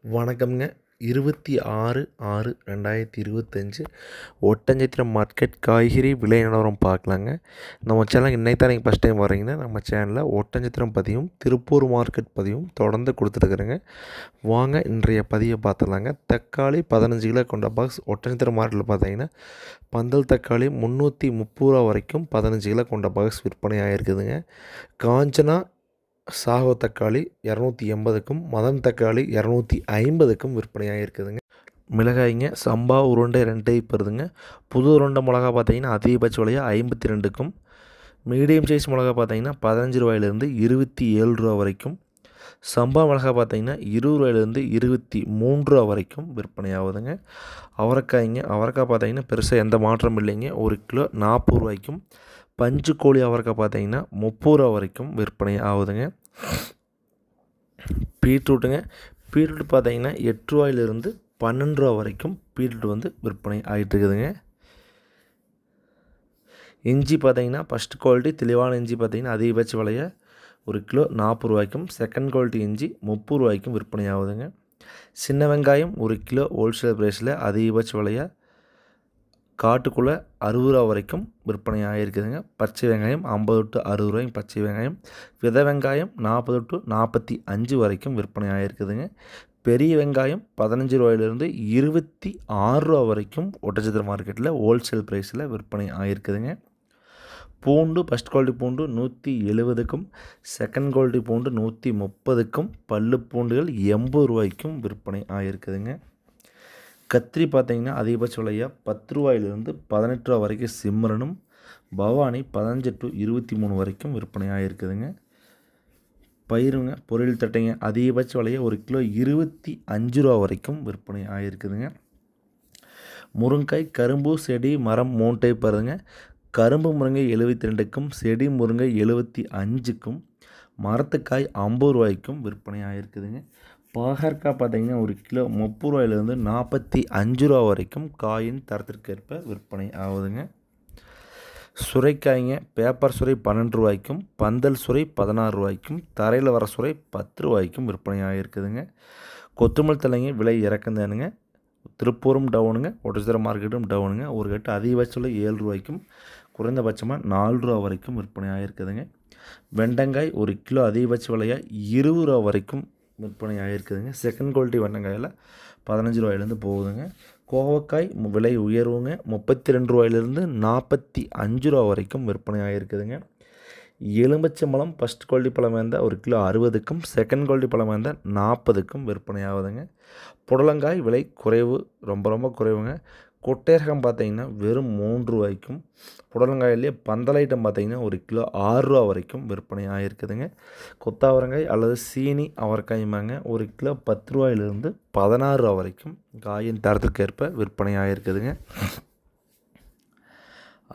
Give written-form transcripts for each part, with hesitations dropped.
வணக்கம்ங்க. 26/6/2025 ஒட்டஞ்சத்திரம் மார்க்கெட் காய்கறி விலை நிலவரம் பார்க்கலாங்க. நம்ம சேனலுக்கு இன்னைக்கு தான் நீங்கள் ஃபஸ்ட் டைம் வர்றீங்கன்னா, நம்ம சேனலில் ஒட்டஞ்சத்திரம் பதிவும் திருப்பூர் மார்க்கெட் பதிவும் தொடர்ந்து கொடுத்துருக்குறேங்க. வாங்க இன்றைய பதிவை பார்த்துடலாங்க. தக்காளி 15 கிலோ கொண்ட பாக்ஸ் ஒட்டஞ்சத்திரம் மார்க்கெட்டில் பார்த்தீங்கன்னா, பந்தல் தக்காளி 330 ரூபா வரைக்கும் 15 கிலோ கொண்ட பாக்ஸ் விற்பனை ஆகிருக்குதுங்க. காஞ்சனா சாகோ தக்காளி 280க்கும் மதன் தக்காளி 250க்கும் விற்பனையாக இருக்குதுங்க. மிளகாய்ங்க சம்பா உருண்டை 2 டைப் வருதுங்க. புது உருண்டை மிளகா பார்த்தீங்கன்னா அதிகபட்ச விலையாக 52க்கும், மீடியம் சைஸ் மிளகா பார்த்தீங்கன்னா 15 ரூபாயிலேருந்து 27 ரூபா வரைக்கும், சம்பா மிளகா பார்த்தீங்கன்னா 20 ரூபாயிலேருந்து 23 ரூபா வரைக்கும் விற்பனை ஆகுதுங்க. அவரைக்காய் பார்த்தீங்கன்னா பெருசாக எந்த மாற்றமும் இல்லைங்க. 1 கிலோ 40 ரூபாய்க்கும், பஞ்சு கோழி அவரைக்காய் பார்த்தீங்கன்னா 30 ரூபா வரைக்கும் விற்பனை ஆகுதுங்க. பீட்ரூட்டுங்க, பீட்ரூட் பார்த்தீங்கன்னா 8 ரூபாயிலிருந்து 12 ரூபா வரைக்கும் பீட்ரூட் விற்பனை ஆகிட்டு இருக்குதுங்க. இஞ்சி பார்த்தீங்கன்னா ஃபஸ்ட் குவாலிட்டி தெளிவான இஞ்சி பார்த்தீங்கன்னா அதிகபட்ச விலையை 1 கிலோ 40 ரூபாய்க்கும், செகண்ட் குவாலிட்டி இஞ்சி 30 ரூபாய்க்கும் விற்பனை ஆகுதுங்க. சின்ன வெங்காயம் 1 கிலோ ஹோல்சேல் ப்ரைஸில் அதிகபட்ச விலையை காட்டுக்குள்ளே 60 ரூபா வரைக்கும் விற்பனை ஆகிருக்குதுங்க. பச்சை வெங்காயம் 50 to 60 ரூபாய்க்கும் பச்சை வெங்காயம், விதை வெங்காயம் 40 to 45 வரைக்கும் விற்பனை ஆகிருக்குதுங்க. பெரிய வெங்காயம் 15 ரூபாயிலிருந்து 26 ரூபா வரைக்கும் ஒட்டச்சத்திரம் மார்க்கெட்டில் ஹோல்சேல் ப்ரைஸில் விற்பனை ஆகிருக்குதுங்க. பூண்டு ஃபஸ்ட் குவாலிட்டி பூண்டு 170க்கும், செகண்ட் குவாலிட்டி பூண்டு 130க்கும், பல்லு பூண்டுகள் 80 ரூபாய்க்கும் விற்பனை ஆகிருக்குதுங்க. கத்திரி பார்த்தீங்கன்னா அதிகபட்ச விலையாக 10 ரூபாயிலிருந்து 18 ரூபா வரைக்கும் சிம்ரனும், பவானி 15 to 23 வரைக்கும் விற்பனை ஆகிருக்குதுங்க. பயிருங்க பொரியல் தட்டைங்க அதிகபட்ச விலையாக 1 கிலோ 25 ரூபா வரைக்கும் விற்பனை ஆகிருக்குதுங்க. முருங்காய் கரும்பு செடி மரம் 3 டைப் வருதுங்க. கரும்பு முருங்கை 72க்கும், செடி முருங்கை 75க்கும், மரத்துக்காய் 50 ரூபாய்க்கும் விற்பனை ஆகிருக்குதுங்க. பாகற்காய் பார்த்தீங்கன்னா 1 கிலோ 30 ரூபாயிலிருந்து 45 ரூபா வரைக்கும் காயின் தரத்திற்கேற்ப விற்பனை ஆகுதுங்க. சுரைக்காய்ங்க பேப்பர் சுரை 12 ரூபாய்க்கும், பந்தல் சுரை 16 ரூபாய்க்கும், தரையில் வர சுரை 10 ரூபாய்க்கும் விற்பனை ஆகிருக்குதுங்க. கொத்தமல்லி தலைங்க விலை இறக்குந்தானுங்க. திருப்பூரும் டவுனுங்க, ஒட்டச்சத்திரம் மார்க்கெட்டும் டவுனுங்க. ஒரு கட்டு அதிகபட்சம் 7 ரூபாய்க்கும், குறைந்தபட்சமாக 4 ரூபா வரைக்கும் விற்பனை ஆகிருக்குதுங்க. வெண்டங்காய் 1 கிலோ அதிகபட்ச விலையாக 20 ரூபா வரைக்கும் விற்பனை ஆகிருக்குதுங்க. செகண்ட் குவாலிட்டி வெண்டங்காயில் 15 ரூபாயிலேருந்து போகுதுங்க. கோவக்காய் விலை உயர்வுங்க 32 ரூபாயிலிருந்து 45 ரூபா வரைக்கும் விற்பனை ஆகிருக்குதுங்க. எலும்பச்சம்பழம் ஃபஸ்ட் குவாலிட்டி பழம் இருந்தால் 1 கிலோ 60க்கும், செகண்ட் குவாலிட்டி பழம் இருந்தால் 40க்கும் விற்பனை ஆகுதுங்க. புடலங்காய் விலை குறைவு, ரொம்ப குறைவுங்க. கொட்டை ரகம் பார்த்தீங்கன்னா வெறும் 3 ரூபாய்க்கும், புடலங்காயிலே பந்தல் ஐட்டம் பார்த்தீங்கன்னா 1 கிலோ 6 ரூபா வரைக்கும் விற்பனை ஆகிருக்குதுங்க. கொத்தாவரங்காய் அல்லது சீனி அவரைக்காயுமாங்க 1 கிலோ 10 ரூபாயிலிருந்து 16 ரூபா வரைக்கும் காயின் தரத்திற்கேற்ப விற்பனை ஆகிருக்குதுங்க.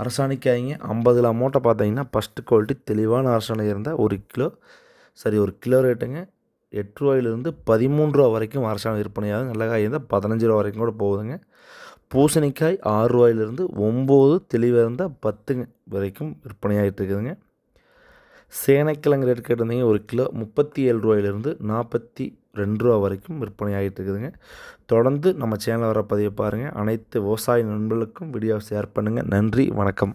அரசாணிக்காய்ங்க 50 கிலோ மூட்டை பார்த்தீங்கன்னா ஃபஸ்ட்டு குவாலிட்டி தெளிவான அரசாணை இருந்தால் 1 கிலோ ரேட்டுங்க 8 ரூபாயிலிருந்து 13 ரூபா வரைக்கும் அரசாணை விற்பனையாகும். நல்ல காய் இருந்தால் 15 ரூபா வரைக்கும் கூட போகுதுங்க. பூசணிக்காய் 6 ரூபாயிலிருந்து 9, தெளிவாக இருந்தால் 10 வரைக்கும் விற்பனையாகிட்டு இருக்குதுங்க. சேனைக்கிழங்கு ரேட் கேட்டிருந்தீங்க 1 கிலோ 37 ரூபாயிலிருந்து 42 ரூபா வரைக்கும் விற்பனை ஆகிட்டு இருக்குதுங்க. தொடர்ந்து நம்ம சேனலில் வர பதிவை பாருங்கள். அனைத்து விவசாய நண்பர்களுக்கும் வீடியோவை ஷேர் பண்ணுங்கள். நன்றி, வணக்கம்.